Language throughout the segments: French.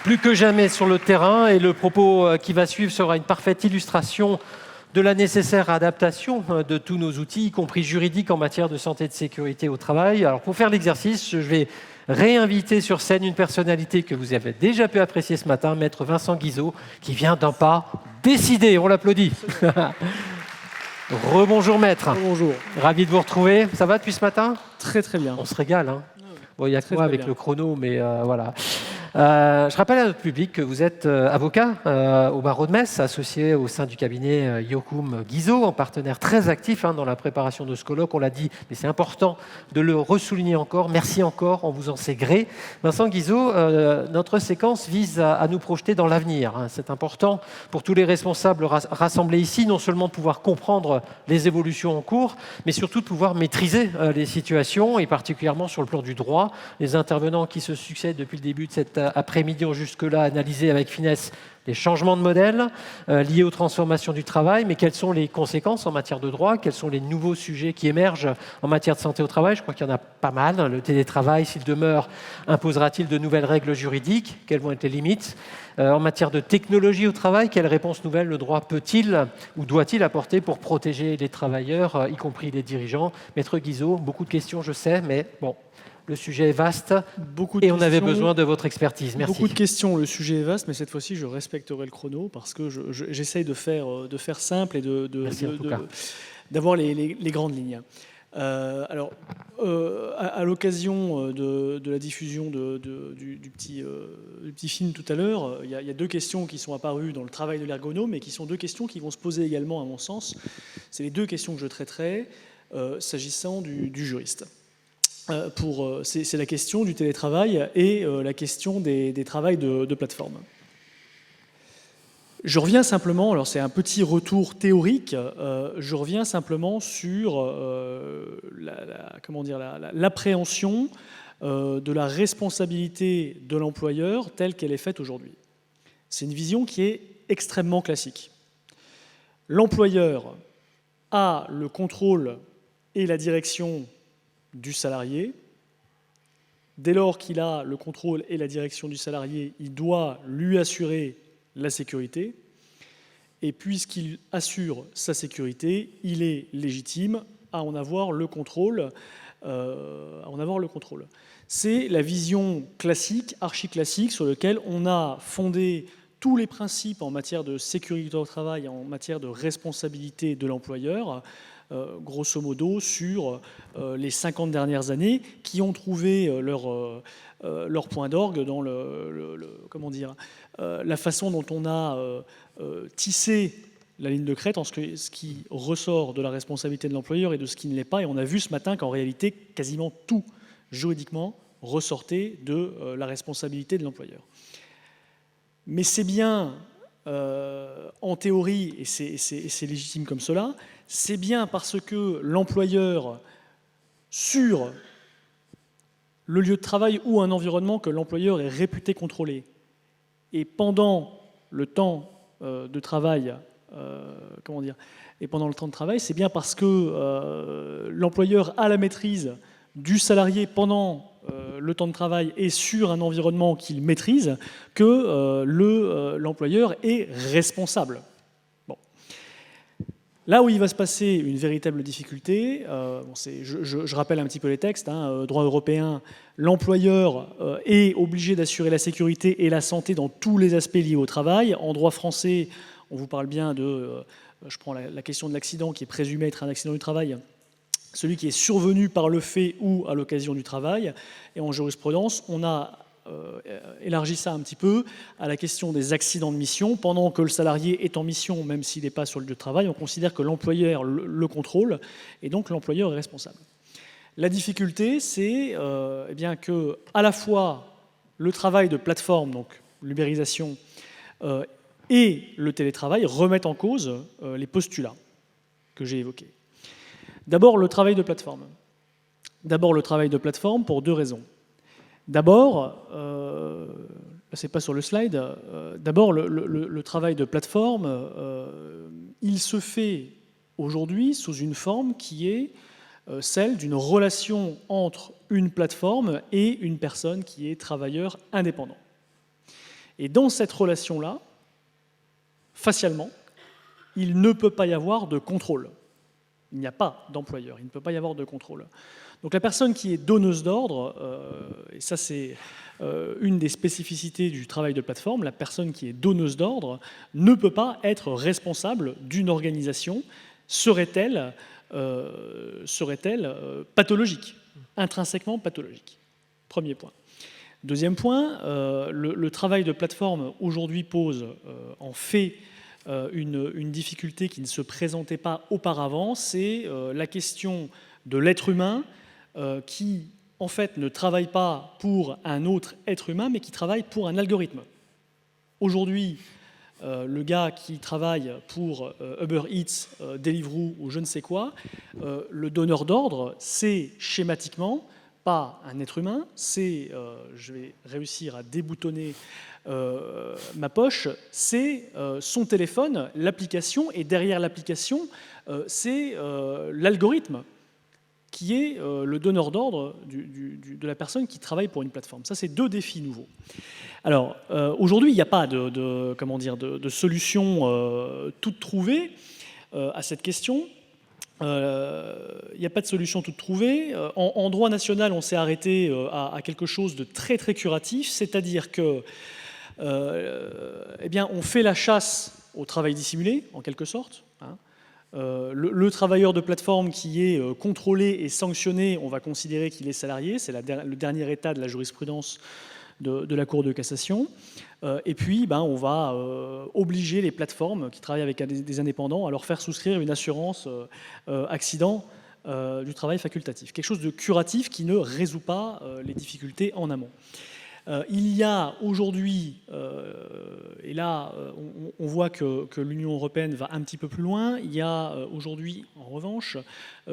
plus que jamais sur le terrain et le propos qui va suivre sera une parfaite illustration de la nécessaire adaptation de tous nos outils, y compris juridiques en matière de santé et de sécurité au travail. Alors pour faire l'exercice, je vais réinviter sur scène une personnalité que vous avez déjà pu apprécier ce matin, Maître Vincent Guizot, qui vient d'un pas décidé. On l'applaudit. Rebonjour Maître. Bonjour. Ravi de vous retrouver. Ça va depuis ce matin? Très très bien. On se régale. Hein. Bon, il y a que moi avec bien. le chrono, mais voilà. Je rappelle à notre public que vous êtes avocat au barreau de Metz, associé au sein du cabinet Yokoum Guizot, en partenaire très actif dans la préparation de ce colloque. On l'a dit, mais c'est important de le ressouligner encore. Merci encore, on vous en sait gré. Vincent Guizot, notre séquence vise à nous projeter dans l'avenir. C'est important pour tous les responsables rassemblés ici, non seulement de pouvoir comprendre les évolutions en cours, mais surtout de pouvoir maîtriser les situations, et particulièrement sur le plan du droit. Les intervenants qui se succèdent depuis le début de cette après-midi ont jusque-là analysé avec finesse les changements de modèle liés aux transformations du travail, mais quelles sont les conséquences en matière de droit? Quels sont les nouveaux sujets qui émergent en matière de santé au travail? Je crois qu'il y en a pas mal. Le télétravail, s'il demeure, imposera-t-il de nouvelles règles juridiques? Quelles vont être les limites? En matière de technologie au travail, quelles réponses nouvelles le droit peut-il ou doit-il apporter pour protéger les travailleurs, y compris les dirigeants? Maître Guizot, beaucoup de questions, je sais, mais bon, le sujet est vaste et on avait besoin de votre expertise. Merci. Beaucoup de questions, le sujet est vaste, mais cette fois-ci, je respecterai le chrono parce que j'essaye de faire simple et d'avoir les grandes lignes. À l'occasion de la diffusion du petit film tout à l'heure, il y a deux questions qui sont apparues dans le travail de l'ergonome et qui sont deux questions qui vont se poser également, à mon sens. C'est les deux questions que je traiterai s'agissant du juriste. C'est la question du télétravail et la question des travails de plateforme. Je reviens simplement, alors c'est un petit retour théorique, je reviens simplement sur l'appréhension de la responsabilité de l'employeur telle qu'elle est faite aujourd'hui. C'est une vision qui est extrêmement classique. L'employeur a le contrôle et la direction du salarié. Dès lors qu'il a le contrôle et la direction du salarié, il doit lui assurer la sécurité. Et puisqu'il assure sa sécurité, il est légitime à en avoir le contrôle. C'est la vision classique, archi-classique, sur laquelle on a fondé tous les principes en matière de sécurité au travail, en matière de responsabilité de l'employeur, grosso modo sur les 50 dernières années, qui ont trouvé leur point d'orgue dans la façon dont on a tissé la ligne de crête en ce qui ressort de la responsabilité de l'employeur et de ce qui ne l'est pas. Et on a vu ce matin qu'en réalité, quasiment tout, juridiquement, ressortait de la responsabilité de l'employeur. Mais c'est bien, en théorie, et c'est légitime comme cela, c'est bien parce que l'employeur, sur le lieu de travail ou un environnement que l'employeur est réputé contrôler, et pendant le temps de travail, c'est bien parce que l'employeur a la maîtrise du salarié pendant le temps de travail et sur un environnement qu'il maîtrise que l'employeur est responsable. Là où il va se passer une véritable difficulté, je rappelle un petit peu les textes, droit européen, l'employeur est obligé d'assurer la sécurité et la santé dans tous les aspects liés au travail. En droit français, on vous parle bien je prends la question de l'accident qui est présumé être un accident du travail, celui qui est survenu par le fait ou à l'occasion du travail. Et en jurisprudence, on a élargi ça un petit peu à la question des accidents de mission. Pendant que le salarié est en mission, même s'il n'est pas sur le lieu de travail, on considère que l'employeur le contrôle et donc l'employeur est responsable. La difficulté, c'est bien que à la fois le travail de plateforme, donc l'ubérisation, et le télétravail remettent en cause les postulats que j'ai évoqués. D'abord, le travail de plateforme. Pour deux raisons. D'abord, c'est pas sur le slide, d'abord le travail de plateforme, il se fait aujourd'hui sous une forme qui est celle d'une relation entre une plateforme et une personne qui est travailleur indépendant. Et dans cette relation-là, facialement, il ne peut pas y avoir de contrôle. Il n'y a pas d'employeur, il ne peut pas y avoir de contrôle. Donc la personne qui est donneuse d'ordre, et ça c'est une des spécificités du travail de plateforme, la personne qui est donneuse d'ordre ne peut pas être responsable d'une organisation, serait-elle pathologique, intrinsèquement pathologique. Premier point. Deuxième point, le travail de plateforme aujourd'hui pose en fait une difficulté qui ne se présentait pas auparavant, c'est la question de l'être humain qui, en fait, ne travaille pas pour un autre être humain, mais qui travaille pour un algorithme. Aujourd'hui, le gars qui travaille pour Uber Eats, Deliveroo ou je ne sais quoi, le donneur d'ordre, c'est schématiquement pas un être humain, c'est, je vais réussir à déboutonner ma poche, c'est son téléphone, l'application, et derrière l'application, c'est l'algorithme qui est le donneur d'ordre de la personne qui travaille pour une plateforme. Ça, c'est deux défis nouveaux. Alors, aujourd'hui, il n'y a pas de solution toute trouvée à cette question. Il n'y a pas de solution toute trouvée. En droit national, on s'est arrêté à quelque chose de très, très curatif, c'est-à-dire que on fait la chasse au travail dissimulé, en quelque sorte. Le travailleur de plateforme qui est contrôlé et sanctionné, on va considérer qu'il est salarié, c'est le dernier état de la jurisprudence de la Cour de cassation. Et puis, on va obliger les plateformes qui travaillent avec des indépendants à leur faire souscrire une assurance accident du travail facultatif. Quelque chose de curatif qui ne résout pas les difficultés en amont. Il y a aujourd'hui, et là on voit que l'Union européenne va un petit peu plus loin, il y a aujourd'hui en revanche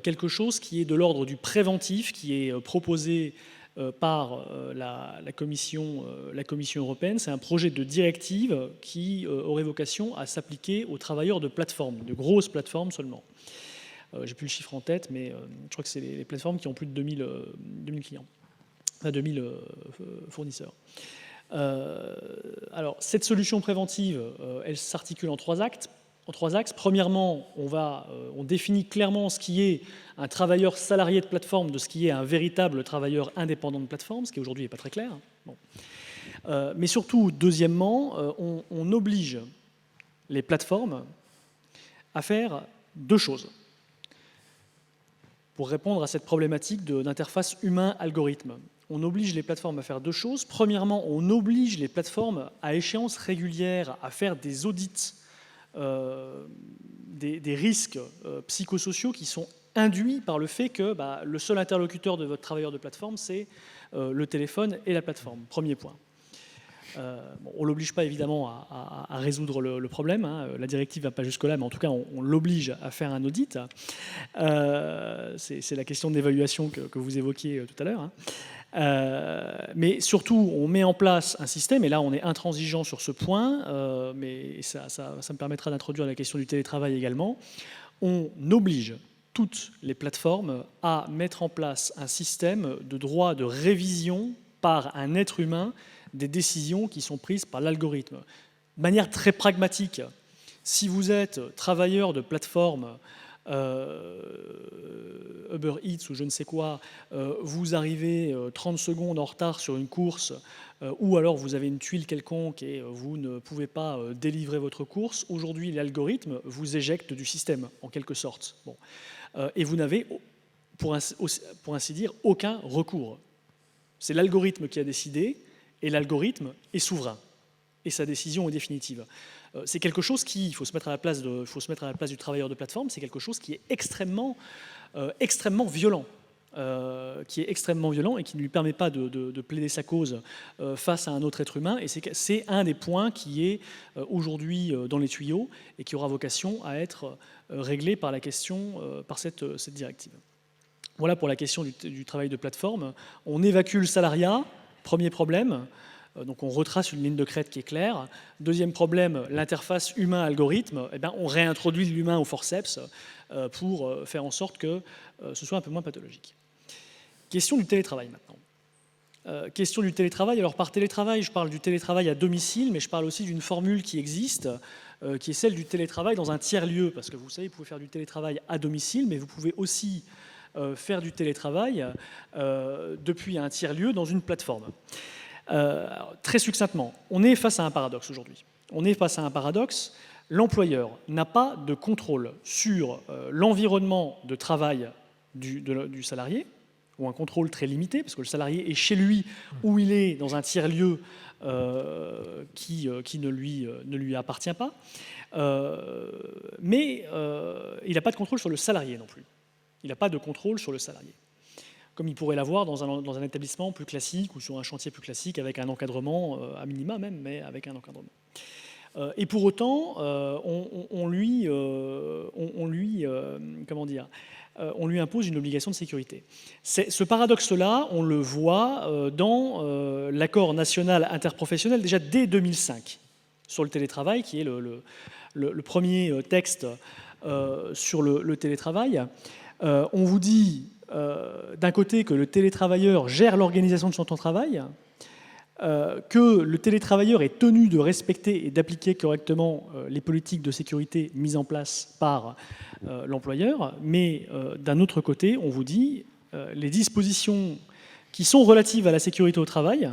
quelque chose qui est de l'ordre du préventif, qui est proposé par la Commission européenne. C'est un projet de directive qui aurait vocation à s'appliquer aux travailleurs de plateformes, de grosses plateformes seulement. J'ai plus le chiffre en tête, mais je crois que c'est les plateformes qui ont plus de 2000 clients. 2000 fournisseurs. Alors, cette solution préventive, elle s'articule en trois axes. Premièrement, on définit clairement ce qui est un travailleur salarié de plateforme de ce qui est un véritable travailleur indépendant de plateforme, ce qui aujourd'hui n'est pas très clair. Bon. Mais surtout, deuxièmement, on oblige les plateformes à faire deux choses pour répondre à cette problématique d'interface humain-algorithme. On oblige les plateformes à faire deux choses. Premièrement, on oblige les plateformes à échéance régulière à faire des audits des risques psychosociaux qui sont induits par le fait que le seul interlocuteur de votre travailleur de plateforme, c'est le téléphone et la plateforme. Premier point. On ne l'oblige pas évidemment à résoudre le problème, la directive ne va pas jusque-là, mais en tout cas on l'oblige à faire un audit. C'est la question d'évaluation que vous évoquiez tout à l'heure. Mais surtout, on met en place un système, et là on est intransigeant sur ce point, mais ça me permettra d'introduire la question du télétravail également. On oblige toutes les plateformes à mettre en place un système de droit de révision par un être humain des décisions qui sont prises par l'algorithme. De manière très pragmatique, si vous êtes travailleur de plateforme Uber Eats ou je ne sais quoi, vous arrivez 30 secondes en retard sur une course, ou alors vous avez une tuile quelconque et vous ne pouvez pas délivrer votre course, aujourd'hui l'algorithme vous éjecte du système, en quelque sorte. Bon. Et vous n'avez, pour ainsi dire, aucun recours. C'est l'algorithme qui a décidé, et l'algorithme est souverain, et sa décision est définitive. C'est quelque chose il faut se mettre à la place du travailleur de plateforme, c'est quelque chose qui est extrêmement violent, et qui ne lui permet pas de plaider sa cause face à un autre être humain, et c'est un des points qui est aujourd'hui dans les tuyaux et qui aura vocation à être réglé par cette directive. Voilà pour la question du travail de plateforme. On évacue le salariat, premier problème. Donc on retrace une ligne de crête qui est claire. Deuxième problème, l'interface humain-algorithme. On réintroduit l'humain au forceps pour faire en sorte que ce soit un peu moins pathologique. Question du télétravail maintenant. Question du télétravail. Alors par télétravail, je parle du télétravail à domicile, mais je parle aussi d'une formule qui existe, qui est celle du télétravail dans un tiers-lieu. Parce que vous savez, vous pouvez faire du télétravail à domicile, mais vous pouvez aussi faire du télétravail depuis un tiers-lieu dans une plateforme. Très succinctement, on est face à un paradoxe aujourd'hui. On est face à un paradoxe. L'employeur n'a pas de contrôle sur l'environnement de travail du salarié, ou un contrôle très limité, parce que le salarié est chez lui ou il est dans un tiers-lieu qui ne lui appartient pas. Mais il n'a pas de contrôle sur le salarié non plus. Il n'a pas de contrôle sur le salarié, comme il pourrait l'avoir dans un établissement plus classique ou sur un chantier plus classique avec un encadrement, à minima même, mais avec un encadrement. Et pour autant, on lui impose une obligation de sécurité. Ce paradoxe-là, on le voit dans l'accord national interprofessionnel déjà dès 2005 sur le télétravail, qui est le premier texte sur le télétravail. On vous dit d'un côté que le télétravailleur gère l'organisation de son temps de travail, que le télétravailleur est tenu de respecter et d'appliquer correctement les politiques de sécurité mises en place par l'employeur, mais d'un autre côté, on vous dit les dispositions qui sont relatives à la sécurité au travail,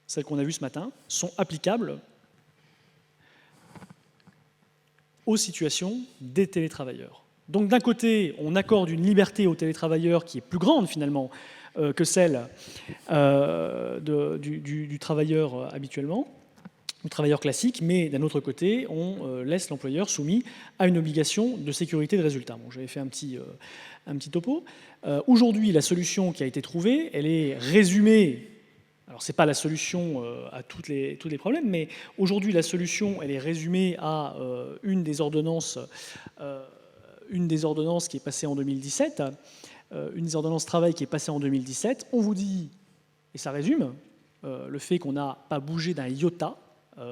celles qu'on a vues ce matin, sont applicables aux situations des télétravailleurs. Donc d'un côté, on accorde une liberté aux télétravailleurs qui est plus grande finalement que celle du travailleur habituellement, du travailleur classique, mais d'un autre côté, on laisse l'employeur soumis à une obligation de sécurité de résultat. Bon, j'avais fait un petit topo. Aujourd'hui, la solution qui a été trouvée, elle est résumée. Alors, ce n'est pas la solution à tous les problèmes, mais aujourd'hui, la solution, elle est résumée à une des ordonnances qui est passée en 2017, une des ordonnances travail qui est passée en 2017. On vous dit, et ça résume, le fait qu'on n'a pas bougé d'un iota,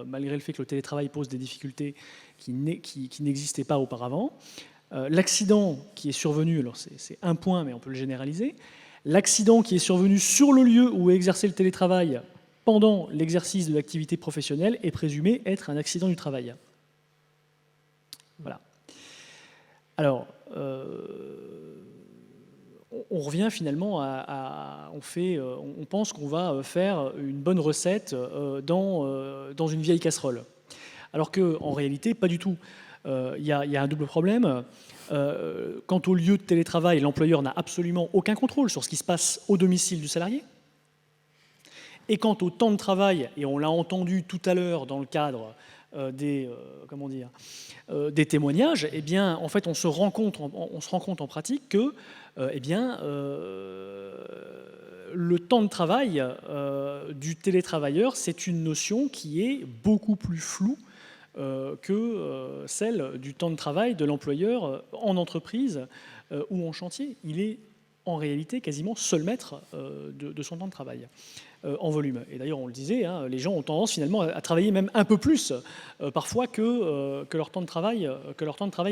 malgré le fait que le télétravail pose des difficultés qui n'existaient pas auparavant. L'accident qui est survenu, alors c'est un point, mais on peut le généraliser, l'accident qui est survenu sur le lieu où est exercé le télétravail pendant l'exercice de l'activité professionnelle est présumé être un accident du travail. Voilà. Alors, on revient finalement on pense qu'on va faire une bonne recette dans une vieille casserole. Alors qu'en réalité, pas du tout. Il y a un double problème. Quant au lieu de télétravail, l'employeur n'a absolument aucun contrôle sur ce qui se passe au domicile du salarié. Et quant au temps de travail, et on l'a entendu tout à l'heure dans le cadre des témoignages, eh bien, en fait, on se rend compte en pratique que le temps de travail du télétravailleur, c'est une notion qui est beaucoup plus floue que celle du temps de travail de l'employeur en entreprise ou en chantier. Il est en réalité quasiment seul maître de son temps de travail en volume. Et d'ailleurs, on le disait, les gens ont tendance finalement à travailler même un peu plus parfois que leur temps de travail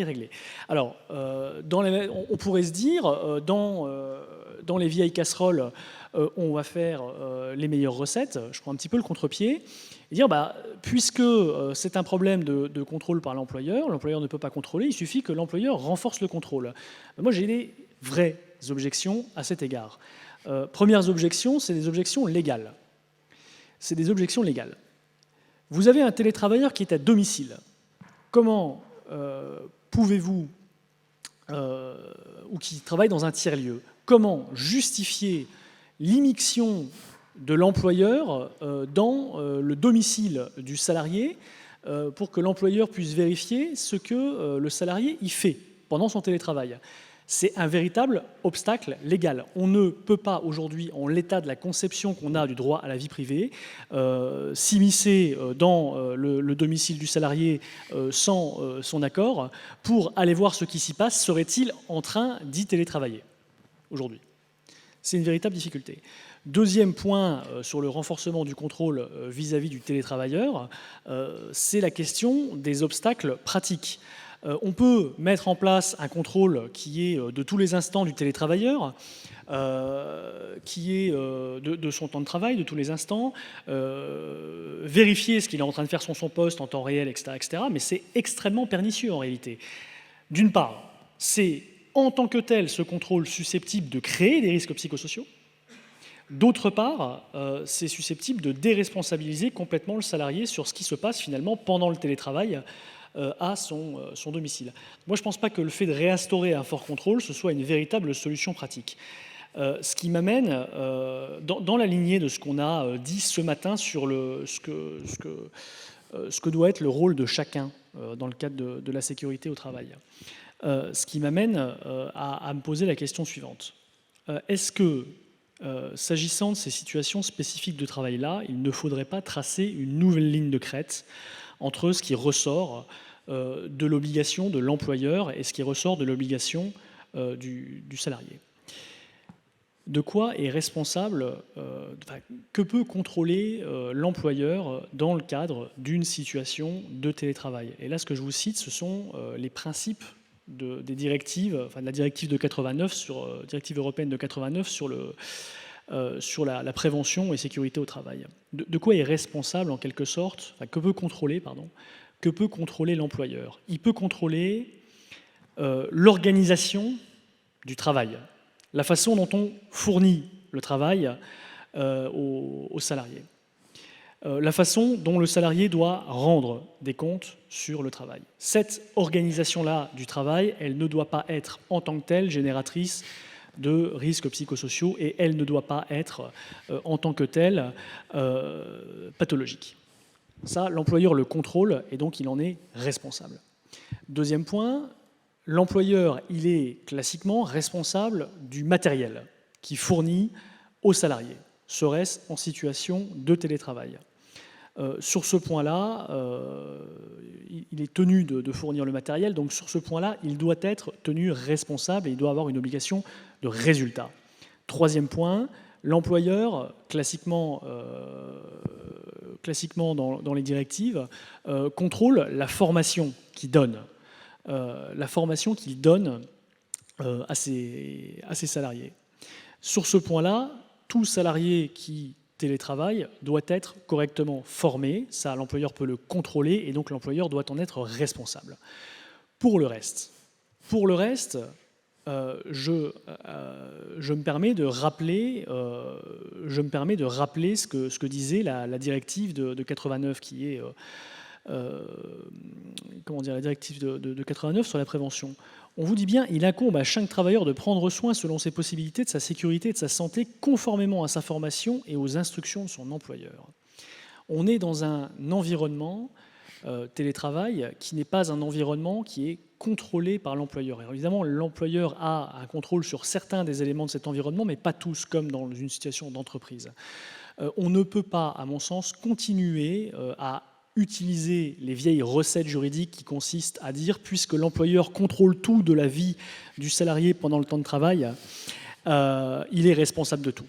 réglé. Alors, on pourrait se dire, dans les vieilles casseroles, on va faire les meilleures recettes. Je prends un petit peu le contre-pied. Et dire, puisque c'est un problème de contrôle par l'employeur ne peut pas contrôler, il suffit que l'employeur renforce le contrôle. Moi, j'ai des vraies objections à cet égard. Premières objections, c'est des objections légales. Vous avez un télétravailleur qui est à domicile. Comment pouvez-vous, ou qui travaille dans un tiers-lieu, comment justifier l'immixtion de l'employeur dans le domicile du salarié pour que l'employeur puisse vérifier ce que le salarié y fait pendant son télétravail? C'est un véritable obstacle légal. On ne peut pas aujourd'hui, en l'état de la conception qu'on a du droit à la vie privée, s'immiscer dans le domicile du salarié sans son accord pour aller voir ce qui s'y passe. Serait-il en train d'y télétravailler aujourd'hui? C'est une véritable difficulté. Deuxième point sur le renforcement du contrôle vis-à-vis du télétravailleur, c'est la question des obstacles pratiques. On peut mettre en place un contrôle qui est de tous les instants du télétravailleur. de son temps de travail, de tous les instants, vérifier ce qu'il est en train de faire sur son poste en temps réel, etc. Mais c'est extrêmement pernicieux en réalité. D'une part, c'est en tant que tel ce contrôle susceptible de créer des risques psychosociaux. D'autre part, c'est susceptible de déresponsabiliser complètement le salarié sur ce qui se passe finalement pendant le télétravail à son domicile. Moi, je ne pense pas que le fait de réinstaurer un fort contrôle, ce soit une véritable solution pratique. Ce qui m'amène dans la lignée de ce qu'on a dit ce matin sur ce que doit être le rôle de chacun dans le cadre de la sécurité au travail. Ce qui m'amène à me poser la question suivante. Est-ce que, s'agissant de ces situations spécifiques de travail-là, il ne faudrait pas tracer une nouvelle ligne de crête entre ce qui ressort de l'obligation de l'employeur et ce qui ressort de l'obligation du salarié? De quoi est responsable, que peut contrôler l'employeur dans le cadre d'une situation de télétravail? Et là, ce que je vous cite, ce sont les principes des directives, de la directive de 89 directive européenne de 89 sur la prévention et sécurité au travail. De quoi est responsable en quelque sorte, que peut contrôler l'employeur? Il peut contrôler l'organisation du travail, la façon dont on fournit le travail aux salariés, la façon dont le salarié doit rendre des comptes sur le travail. Cette organisation-là du travail, elle ne doit pas être en tant que telle génératrice de risques psychosociaux et elle ne doit pas être en tant que telle pathologique. Ça, l'employeur le contrôle et donc il en est responsable. Deuxième point, l'employeur, il est classiquement responsable du matériel qu'il fournit aux salariés, serait-ce en situation de télétravail. Sur ce point-là, il est tenu de fournir le matériel, donc sur ce point-là, il doit être tenu responsable et il doit avoir une obligation de résultat. Troisième point, l'employeur, classiquement dans les directives, contrôle la formation qu'il donne. À ses salariés. Sur ce point-là, tout salarié qui télétravaille doit être correctement formé, ça l'employeur peut le contrôler et donc l'employeur doit en être responsable. Pour le reste, je me permets de rappeler ce que disait la directive de 89 qui est la directive de 89 sur la prévention. On vous dit bien, il incombe à chaque travailleur de prendre soin selon ses possibilités de sa sécurité et de sa santé conformément à sa formation et aux instructions de son employeur. On est dans un environnement télétravail qui n'est pas un environnement qui est contrôlé par l'employeur. Alors évidemment, l'employeur a un contrôle sur certains des éléments de cet environnement, mais pas tous, comme dans une situation d'entreprise. On ne peut pas, à mon sens, continuer à utiliser les vieilles recettes juridiques qui consistent à dire, puisque l'employeur contrôle tout de la vie du salarié pendant le temps de travail, il est responsable de tout.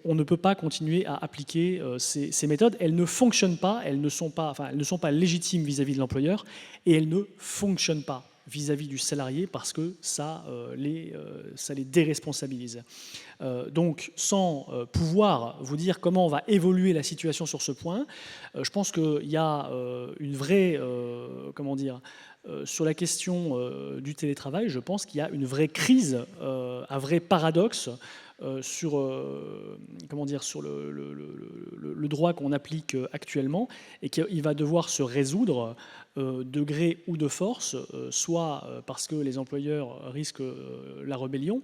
On ne peut pas continuer à appliquer ces méthodes. Elles ne fonctionnent pas, elles ne sont pas légitimes vis-à-vis de l'employeur et elles ne fonctionnent pas vis-à-vis du salarié parce que ça les déresponsabilise. Donc, sans pouvoir vous dire comment on va évoluer la situation sur ce point, je pense qu'il y a une vraie, sur la question du télétravail, je pense qu'il y a une vraie crise, un vrai paradoxe sur le droit qu'on applique actuellement et qu'il va devoir se résoudre de gré ou de force, soit parce que les employeurs risquent la rébellion,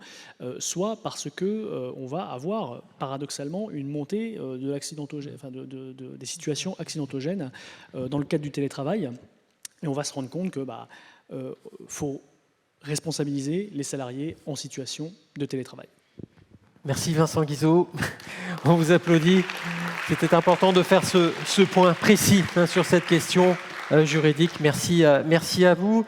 soit parce qu'on va avoir paradoxalement une montée des situations accidentogènes dans le cadre du télétravail. Et on va se rendre compte que faut responsabiliser les salariés en situation de télétravail. Merci Vincent Guizot. On vous applaudit. C'était important de faire ce point précis sur cette question juridique. Merci à vous.